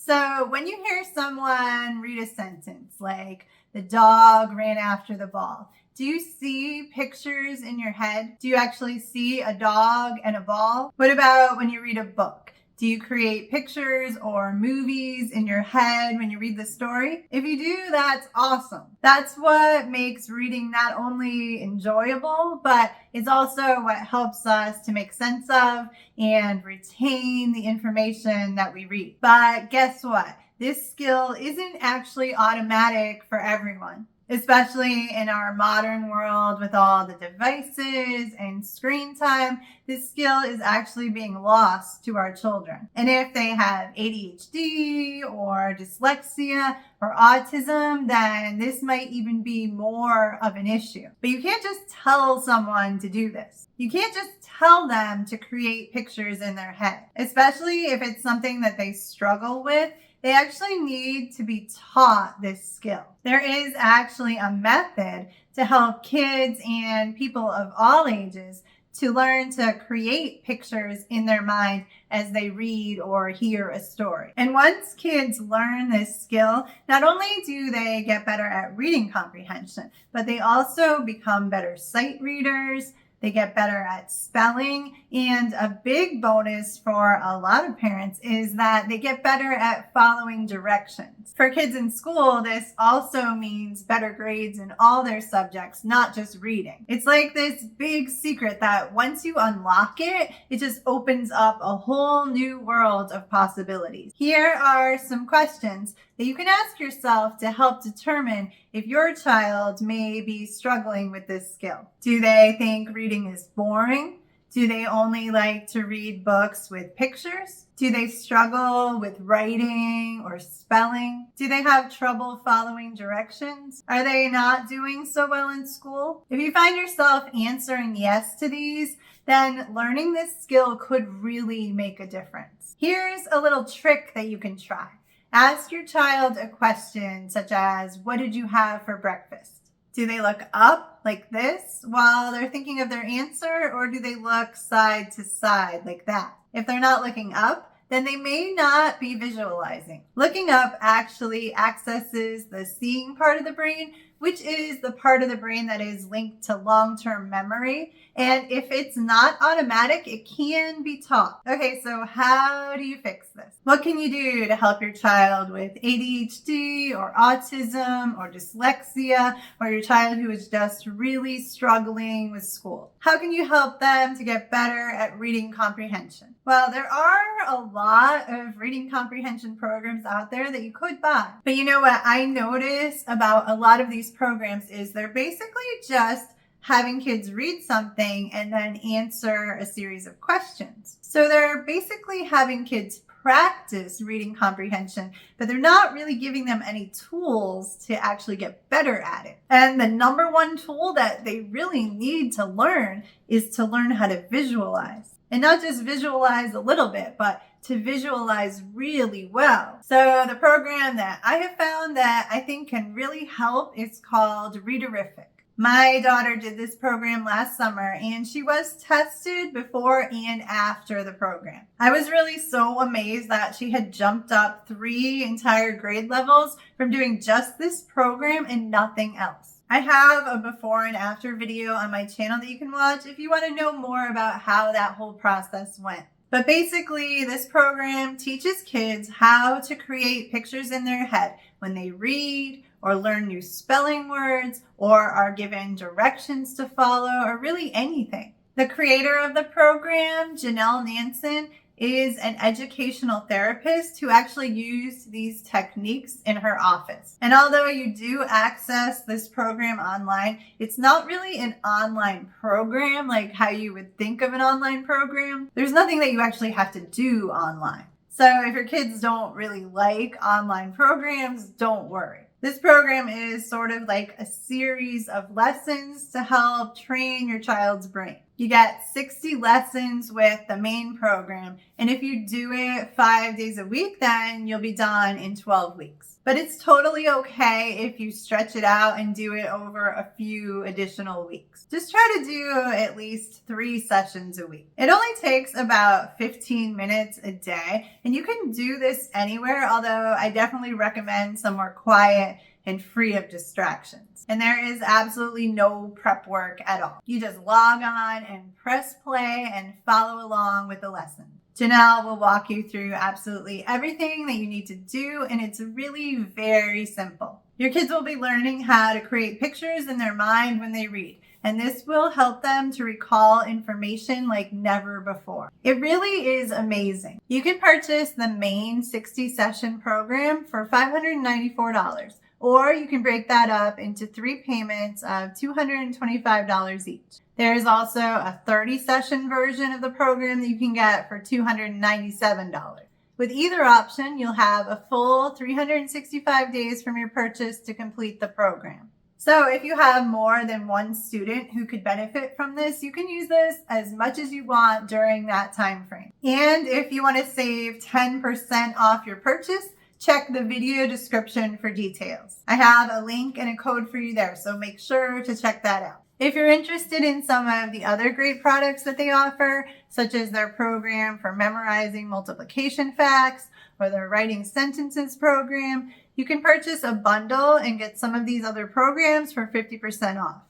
So when you hear someone read a sentence like, the dog ran after the ball, do you see pictures in your head? Do you actually see a dog and a ball? What about when you read a book? Do you create pictures or movies in your head when you read the story? If you do, that's awesome. That's what makes reading not only enjoyable, but it's also what helps us to make sense of and retain the information that we read. But guess what? This skill isn't actually automatic for everyone, especially in our modern world with all the devices and screen time. This skill is actually being lost to our children. And if they have ADHD or dyslexia or autism, then this might even be more of an issue. But you can't just tell someone to do this. You can't just tell them to create pictures in their head, especially if it's something that they struggle with. They actually need to be taught this skill. There is actually a method to help kids and people of all ages to learn to create pictures in their mind as they read or hear a story. And once kids learn this skill, not only do they get better at reading comprehension, but they also become better sight readers. They get better at spelling, and a big bonus for a lot of parents is that they get better at following directions. For kids in school, this also means better grades in all their subjects, not just reading. It's like this big secret that once you unlock it, it just opens up a whole new world of possibilities. Here are some questions that you can ask yourself to help determine if your child may be struggling with this skill. Do they think reading is boring? Do they only like to read books with pictures? Do they struggle with writing or spelling? Do they have trouble following directions? Are they not doing so well in school? If you find yourself answering yes to these, then learning this skill could really make a difference. Here's a little trick that you can try. Ask your child a question such as, what did you have for breakfast? Do they look up like this while they're thinking of their answer, or do they look side to side like that? If they're not looking up, then they may not be visualizing. Looking up actually accesses the seeing part of the brain, which is the part of the brain that is linked to long-term memory. And if it's not automatic, it can be taught. Okay, so how do you fix this? What can you do to help your child with ADHD or autism or dyslexia, or your child who is just really struggling with school? How can you help them to get better at reading comprehension? Well, there are a lot of reading comprehension programs out there that you could buy. But you know what I notice about a lot of these programs is they're basically just having kids read something and then answer a series of questions. So they're basically having kids practice reading comprehension, but they're not really giving them any tools to actually get better at it. And the number one tool that they really need to learn is to learn how to visualize. And not just visualize a little bit, but to visualize really well. So the program that I have found that I think can really help is called Read-A-Rific. My daughter did this program last summer, and she was tested before and after the program. I was really so amazed that she had jumped up 3 entire grade levels from doing just this program and nothing else. I have a before and after video on my channel that you can watch if you want to know more about how that whole process went. But basically, this program teaches kids how to create pictures in their head when they read or learn new spelling words or are given directions to follow or really anything. The creator of the program, Janelle Nansen, is an educational therapist who actually used these techniques in her office. And although you do access this program online, it's not really an online program like how you would think of an online program. There's nothing that you actually have to do online. So if your kids don't really like online programs, don't worry. This program is sort of like a series of lessons to help train your child's brain. You get 60 lessons with the main program, and if you do it 5 days a week, then you'll be done in 12 weeks. But it's totally okay if you stretch it out and do it over a few additional weeks. Just try to do at least 3 sessions a week. It only takes about 15 minutes a day, and you can do this anywhere, although I definitely recommend somewhere quiet and free of distractions. And there is absolutely no prep work at all. You just log on and press play and follow along with the lesson. Janelle will walk you through absolutely everything that you need to do, and it's really very simple. Your kids will be learning how to create pictures in their mind when they read, and this will help them to recall information like never before. It really is amazing. You can purchase the main 60-session program for $594. Or you can break that up into 3 payments of $225 each. There is also a 30-session version of the program that you can get for $297. With either option, you'll have a full 365 days from your purchase to complete the program. So if you have more than one student who could benefit from this, you can use this as much as you want during that time frame. And if you want to save 10% off your purchase, check the video description for details. I have a link and a code for you there, so make sure to check that out. If you're interested in some of the other great products that they offer, such as their program for memorizing multiplication facts or their writing sentences program, you can purchase a bundle and get some of these other programs for 50% off.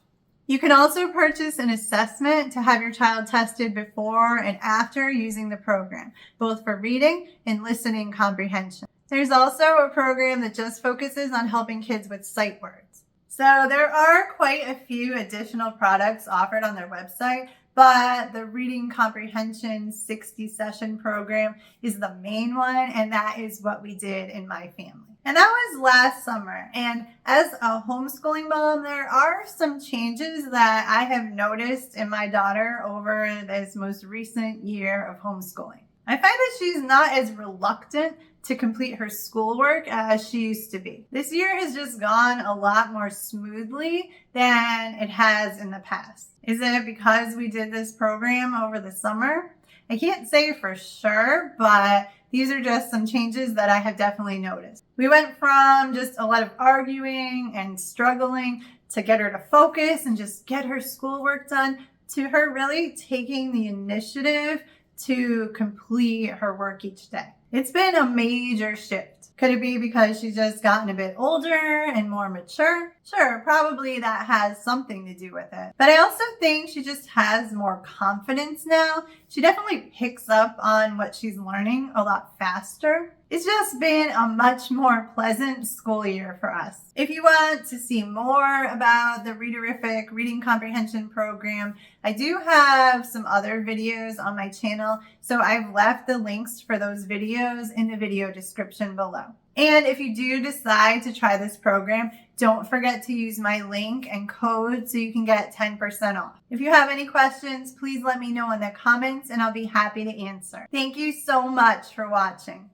You can also purchase an assessment to have your child tested before and after using the program, both for reading and listening comprehension. There's also a program that just focuses on helping kids with sight words. So there are quite a few additional products offered on their website, but the Reading Comprehension 60-session program is the main one, and that is what we did in my family. And that was last summer. And as a homeschooling mom, there are some changes that I have noticed in my daughter over this most recent year of homeschooling. I find that she's not as reluctant to complete her schoolwork as she used to be. This year has just gone a lot more smoothly than it has in the past. Is it because we did this program over the summer? I can't say for sure, but these are just some changes that I have definitely noticed. We went from just a lot of arguing and struggling to get her to focus and just get her schoolwork done to her really taking the initiative to complete her work each day. It's been a major shift. Could it be because she's just gotten a bit older and more mature? Sure, probably that has something to do with it. But I also think she just has more confidence now. She definitely picks up on what she's learning a lot faster. It's just been a much more pleasant school year for us. If you want to see more about the Read-A-Rific reading comprehension program, I do have some other videos on my channel, so I've left the links for those videos in the video description below. And if you do decide to try this program, don't forget to use my link and code so you can get 10% off. If you have any questions, please let me know in the comments and I'll be happy to answer. Thank you so much for watching.